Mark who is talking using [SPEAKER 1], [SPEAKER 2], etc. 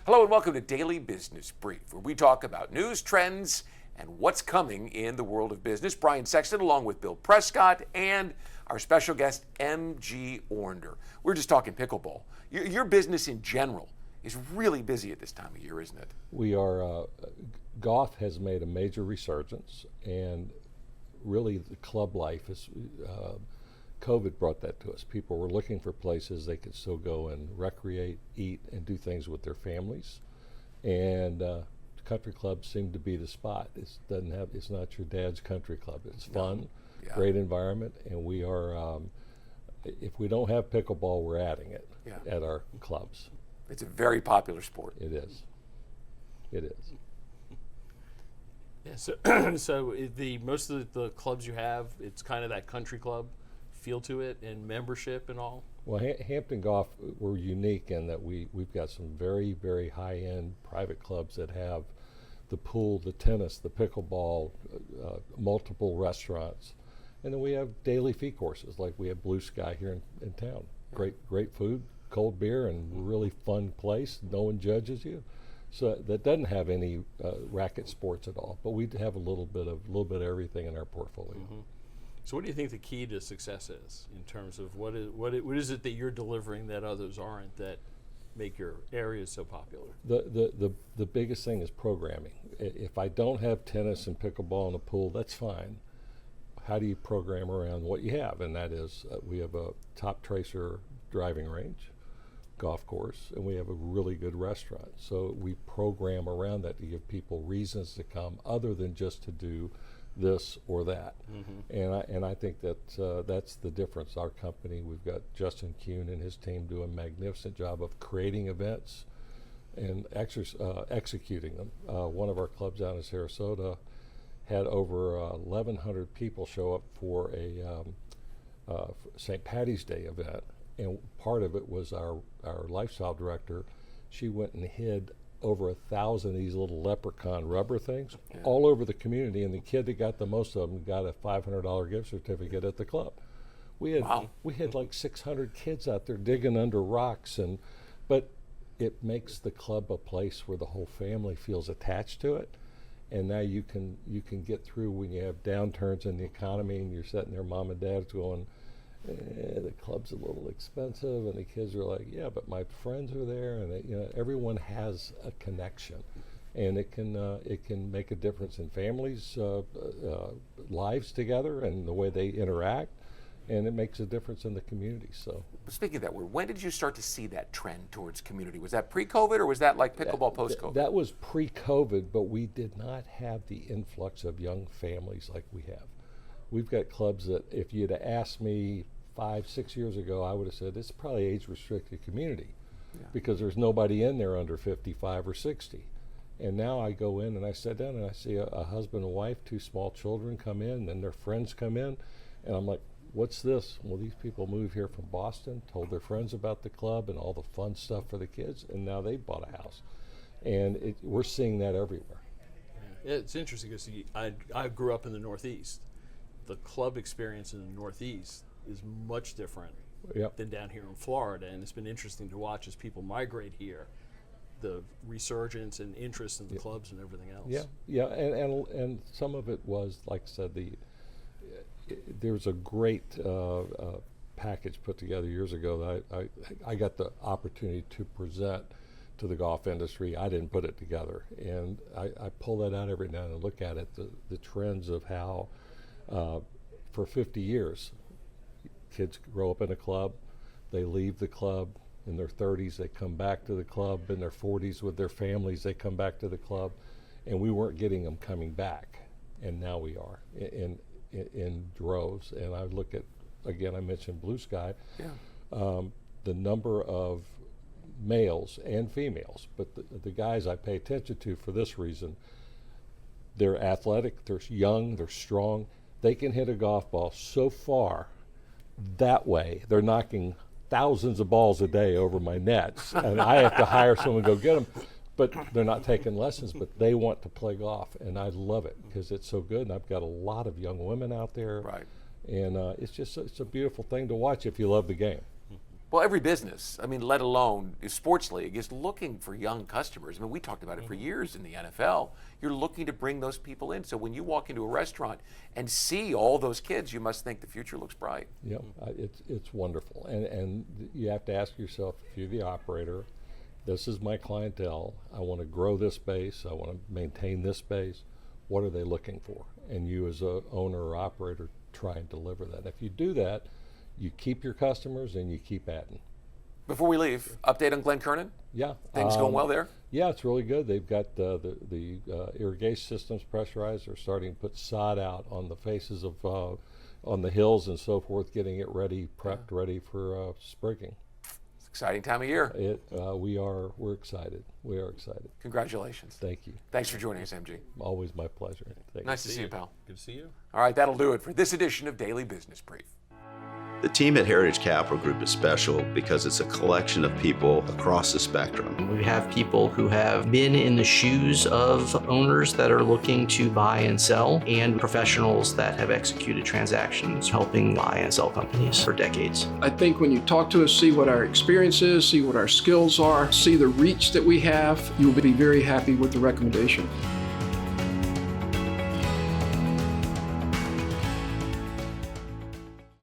[SPEAKER 1] Hello and welcome to Daily Business Brief, where we talk about news, trends, and what's coming in the world of business. Brian Sexton along with Bill Prescott and our special guest, M.G. Orender. We're just talking pickleball. Your business in general is really busy at this time of year, isn't it?
[SPEAKER 2] We are, golf has made a major resurgence, and really the club life is, COVID brought that to us. People were looking for places they could still go and recreate, eat, and do things with their families. And country clubs seem to be the spot. It's not your dad's country club. It's fun, great environment, and we are, if we don't have pickleball, we're adding it at our clubs.
[SPEAKER 1] It's a very popular sport.
[SPEAKER 2] It is. It is.
[SPEAKER 3] Yeah, so most of the clubs you have, it's kind of that country club feel to it, and membership and all.
[SPEAKER 2] Well, Hampton Golf, we're unique in that we've got some very, very high-end private clubs that have the pool, the tennis, the pickleball, multiple restaurants, and then we have daily fee courses like we have Blue Sky here in town. Great food, cold beer, and really fun place. No one judges you. So that doesn't have any racket sports at all, but we have a little bit of everything in our portfolio.
[SPEAKER 3] Mm-hmm. So what do you think the key to success is in terms of what is it that you're delivering that others aren't that make your areas so popular?
[SPEAKER 2] The biggest thing is programming. If I don't have tennis and pickleball in a pool, that's fine. How do you program around what you have? And that is we have a top tracer driving range, golf course, and we have a really good restaurant. So we program around that to give people reasons to come other than just to do this or that. Mm-hmm. And I think that that's the difference. Our company, we've got Justin Kuhn and his team do a magnificent job of creating events and executing them. One of our clubs down in Sarasota had over 1,100 people show up for a St. Patty's Day event. And part of it was our lifestyle director. She went and hid over 1,000 of these little leprechaun rubber things all over the community, and the kid that got the most of them got a $500 gift certificate at the club. We had like 600 kids out there digging under rocks, but it makes the club a place where the whole family feels attached to it. And now you can get through when you have downturns in the economy and you're sitting there, mom and dad's going, the club's a little expensive, and the kids are like, yeah, but my friends are there, and everyone has a connection, and it can make a difference in families' lives together and the way they interact, and it makes a difference in the community. So,
[SPEAKER 1] speaking of that, when did you start to see that trend towards community? Was that pre-COVID, or was that like pickleball post-COVID?
[SPEAKER 2] That was pre-COVID, but we did not have the influx of young families like we have. We've got clubs that if you'd have asked me 5-6 years ago, I would have said it's probably age-restricted community because there's nobody in there under 55 or 60. And now I go in and I sit down and I see a husband and wife, 2 small children come in, and then their friends come in, and I'm like, what's this? Well, these people moved here from Boston, told their friends about the club and all the fun stuff for the kids, and now they bought a house. And we're seeing that everywhere.
[SPEAKER 3] Yeah, it's interesting because I grew up in the Northeast. The club experience in the Northeast is much different than down here in Florida, and it's been interesting to watch as people migrate here, the resurgence and interest in the clubs and everything else.
[SPEAKER 2] And some of it was, like I said, there was a great package put together years ago that I got the opportunity to present to the golf industry. I didn't put it together, and I pull that out every now and then and look at it, the trends of how for 50 years, kids grow up in a club, they leave the club in their 30s, they come back to the club in their 40s with their families, they come back to the club, and we weren't getting them coming back, and now we are in droves. And I look at, again, I mentioned Blue Sky, the number of males and females, but the guys I pay attention to for this reason, they're athletic, they're young, they're strong. They can hit a golf ball so far that way. They're knocking thousands of balls a day over my nets, and I have to hire someone to go get them. But they're not taking lessons, but they want to play golf, and I love it because it's so good. And I've got a lot of young women out there,
[SPEAKER 1] right?
[SPEAKER 2] And it's a beautiful thing to watch if you love the game.
[SPEAKER 1] Well, every business, I mean, let alone a sports league, is looking for young customers. I mean, we talked about it for years in the NFL. You're looking to bring those people in. So when you walk into a restaurant and see all those kids, you must think the future looks bright.
[SPEAKER 2] Yep, it's wonderful. And you have to ask yourself, if you're the operator, this is my clientele. I want to grow this base. I want to maintain this base. What are they looking for? And you as a owner or operator try and deliver that. If you do that, you keep your customers and you keep adding.
[SPEAKER 1] Before we leave, update on Glen Kernan?
[SPEAKER 2] Yeah.
[SPEAKER 1] Things going well there?
[SPEAKER 2] Yeah, it's really good. They've got the irrigation systems pressurized. They're starting to put sod out on the faces of, on the hills and so forth, getting it ready, prepped, ready for sprigging.
[SPEAKER 1] It's an exciting time of year.
[SPEAKER 2] We're excited. We are excited.
[SPEAKER 1] Congratulations.
[SPEAKER 2] Thank you.
[SPEAKER 1] Thanks for joining us, MG.
[SPEAKER 2] Always my pleasure.
[SPEAKER 1] Nice to see you, pal.
[SPEAKER 3] Good to see you.
[SPEAKER 1] All right, that'll do it for this edition of Daily Business Brief.
[SPEAKER 4] The team at Heritage Capital Group is special because it's a collection of people across the spectrum.
[SPEAKER 5] We have people who have been in the shoes of owners that are looking to buy and sell, and professionals that have executed transactions helping buy and sell companies for decades.
[SPEAKER 6] I think when you talk to us, see what our experience is, see what our skills are, see the reach that we have, you'll be very happy with the recommendation.